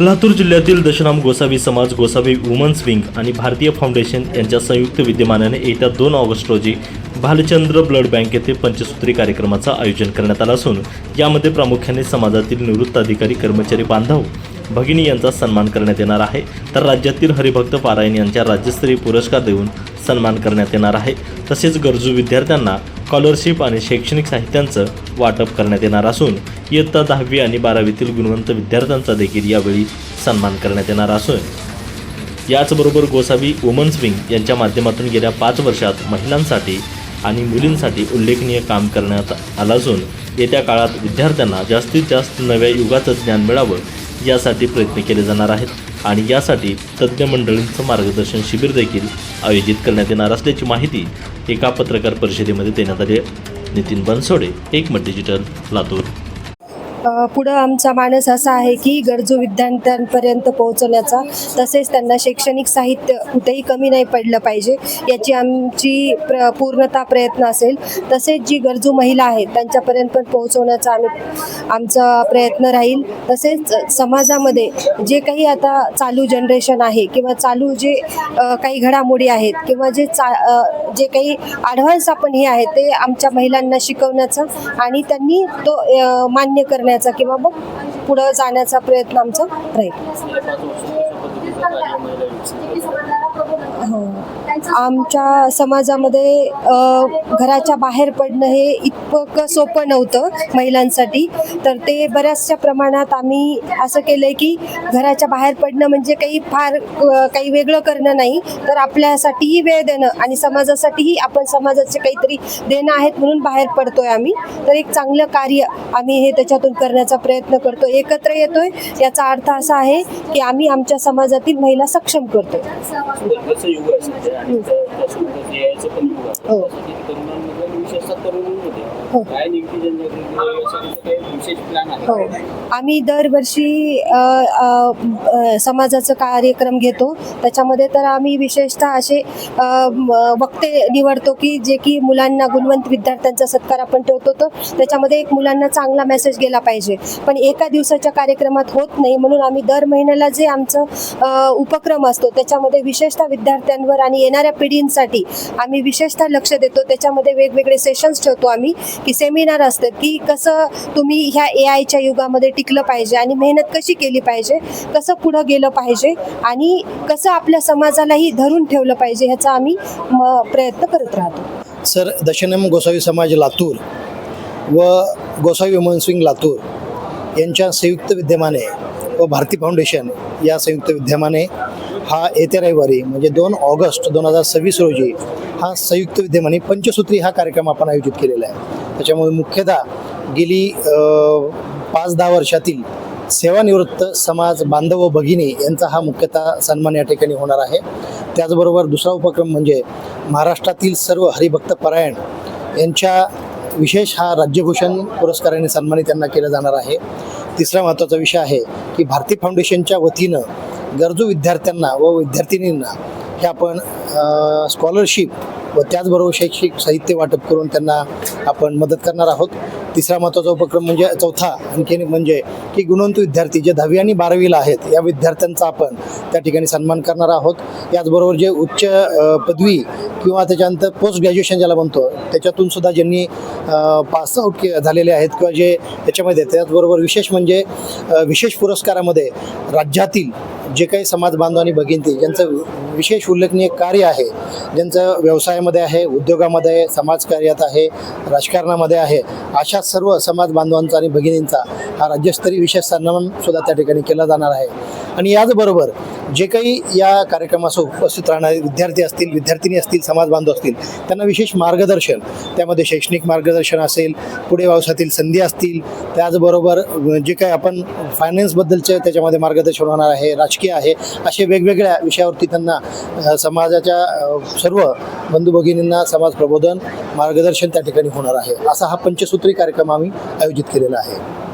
लातूर जिल्ह्यातील दशनाम गोसावी समाज, Gosavi women's wing आणि भारतीय फाउंडेशन यांच्या संयुक्त विद्यमानाने येत्या 2 ऑगस्ट रोजी भालचंद्र ब्लड बँक येथे पंचसूत्री कार्यक्रमाचं आयोजन करण्यात आलं असून यामध्ये प्रामुख्याने समाजातील निवृत्त अधिकारी, कर्मचारी बांधव, भगिनी यांचा सन्मान करण्यात येणार आहे। तर राज्यातील हरिभक्त पारायण यांच्या राज्यस्तरीय पुरस्कार देऊन सन्मान करण्यात येणार आहे। तसेच गरजू विद्यार्थ्यांना स्कॉलरशिप आणि शैक्षणिक साहित्यांचं वाटप करण्यात येणार असून इयत्ता 10वी आणि 12वीतील गुणवंत विद्यार्थ्यांचा देखील यावेळी सन्मान करण्यात येणार असून याचबरोबर गोसावी वुमन्स विंग यांच्या माध्यमातून गेल्या 5 वर्षात महिलांसाठी आणि मुलींसाठी उल्लेखनीय काम करण्यात आलं असून येत्या काळात विद्यार्थ्यांना जास्तीत जास्त नव्या युगाचं ज्ञान मिळावं यासाठी प्रयत्न केले जाणार आहेत आणि यासाठी तज्ज्ञ मंडळींचं मार्गदर्शन शिबिर देखील आयोजित करण्यात येणार असल्याची माहिती एका पत्रकार परिषदेमध्ये देण्यात आली। नितीन बनसोडे, एकमत डिजिटल, लातूर। पुढं आमचा मानस असा आहे की गरजू विद्यार्थ्यांपर्यंत पोहोचवण्याचा, तसेच त्यांना शैक्षणिक साहित्य कुठेही कमी नाही पडलं पाहिजे याची आमची पूर्णतः प्रयत्न असेल। तसेच जी गरजू महिला आहेत त्यांच्यापर्यंत पण पोहोचवण्याचा आमचा प्रयत्न राहील। तसेच समाजामध्ये जे काही आता चालू जनरेशन आहे किंवा चालू जे काही घडामोडी आहेत किंवा जे काही ॲडव्हान्स आपण हे आहे ते आमच्या महिलांना शिकवण्याचा आणि त्यांनी तो मान्य करण्याचा किंवा मग पुढे जाण्याचा प्रयत्न आमचा राहील। आमच्या समाजामध्ये घराच्या बाहेर पडणं हे इतकं सोपं नव्हतं महिलांसाठी, तर ते बऱ्याचशा प्रमाणात आम्ही असं केलंय की घराच्या बाहेर पडणं म्हणजे काही वेगळं करणं नाही, तर आपल्यासाठीही वेळ देणं आणि समाजासाठीही आपण समाजाचे काहीतरी देणं आहेत म्हणून बाहेर पडतोय आम्ही। तर एक चांगलं कार्य आम्ही हे त्याच्यातून करण्याचा प्रयत्न करतोय, एकत्र येतोय। याचा अर्थ असा आहे की आम्ही आमच्या समाजातील महिला सक्षम करतोय। आम्ही दरवर्षी समाजाचं कार्यक्रम घेतो, त्याच्यामध्ये तर आम्ही विशेषतः असे वक्ते निवडतो की जे की मुलांना, गुणवंत विद्यार्थ्यांचा सत्कार आपण ठेवतो, तर त्याच्यामध्ये एक मुलांना चांगला मेसेज गेला पाहिजे, पण एका दिवसाच्या कार्यक्रमात होत नाही। म्हणून आम्ही दर महिन्याला जे आमचं उपक्रम असतो त्याच्यामध्ये विशेषतः विद्यार्थ्यांवर आणि येणाऱ्या पिढींसाठी आम्ही विशेषतः लक्ष देतो। त्याच्यामध्ये वेगवेगळे सेशन्स ठेवतो आम्ही, की सेमिनार असतात की कसं तुम्ही ह्या AIच्या युगामध्ये टिकलं पाहिजे आणि मेहनत कशी केली पाहिजे, कसं पुढं गेलं पाहिजे आणि कसं आपल्या समाजालाही धरून ठेवलं पाहिजे ह्याचा आम्ही प्रयत्न करत राहतो। सर, दशनाम गोसावी समाज लातूर व गोसावी वुमन्स विंग लातूर यांच्या संयुक्त विद्यमाने व भारती फाउंडेशन या संयुक्त विद्यमाने हा येत्या रविवारी म्हणजे 2 ऑगस्ट 2026 रोजी हा संयुक्त विद्यमाने पंचसूत्री हा कार्यक्रम आपण आयोजित केलेला आहे। त्याच्यामुळे मुख्यतः गेली 5-10 वर्षातील सेवानिवृत्त समाज बांधव व भगिनी यांचा हा मुख्यतः सन्मान या ठिकाणी होणार आहे। त्याचबरोबर दुसरा उपक्रम म्हणजे महाराष्ट्रातील सर्व हरिभक्त पारायण यांच्या विशेष हा राज्यभूषण पुरस्काराने सन्मानित त्यांना केलं जाणार आहे। तिसरा महत्त्वाचा विषय आहे की भारती फाउंडेशनच्या वतीनं गरजू विद्यार्थ्यांना व विद्यार्थिनींना हे आपण स्कॉलरशिप व त्याचबरोबर शैक्षणिक साहित्य वाटप करून त्यांना आपण मदत करणार आहोत। तिसरा महत्त्वाचा उपक्रम म्हणजे चौथा आणखीन म्हणजे की गुणवंत विद्यार्थी जे 10वी आणि 12वीला आहेत या विद्यार्थ्यांचा आपण त्या ठिकाणी सन्मान करणार आहोत। याचबरोबर जे उच्च पदवी किंवा त्याच्यानंतर पोस्ट ग्रॅज्युएशन ज्याला म्हणतो त्याच्यातून सुद्धा ज्यांनी पास आउट झालेले आहेत किंवा जे त्याच्यामध्ये, त्याचबरोबर विशेष म्हणजे विशेष पुरस्कारामध्ये राज्यातील जे काही समाज बांधव आणि भगिनी ज्यांचं विशेष उल्लेखनीय कार्य आहे, ज्यांचं व्यवसायामध्ये आहे, उद्योगामध्ये आहे, समाजकार्यात आहे, राजकारणामध्ये आहे, अशा सर्व समाज बांधवांचा आणि भगिनींचा हा राज्यस्तरीय विशेष सन्मान सुद्धा त्या ठिकाणी केला जाणार आहे। आणि याचबरोबर जे काही या कार्यक्रमास उपस्थित राहणारे विद्यार्थी असतील, विद्यार्थिनी असतील, समाज बांधव असतील, त्यांना विशेष मार्गदर्शन, त्यामध्ये शैक्षणिक मार्गदर्शन असेल, पुढे व्यवसायातील संधी असतील, त्याचबरोबर जे काही आपण फायनान्सबद्दलचे त्याच्यामध्ये मार्गदर्शन होणार आहे, राजकीय आहे, असे वेगवेगळ्या विषयावरती त्यांना समाजाच्या सर्व बंधू भगिनींना समाज प्रबोधन, मार्गदर्शन त्या ठिकाणी होणार आहे। असा हा पंचसूत्री कार्यक्रम आम्ही आयोजित केलेला आहे।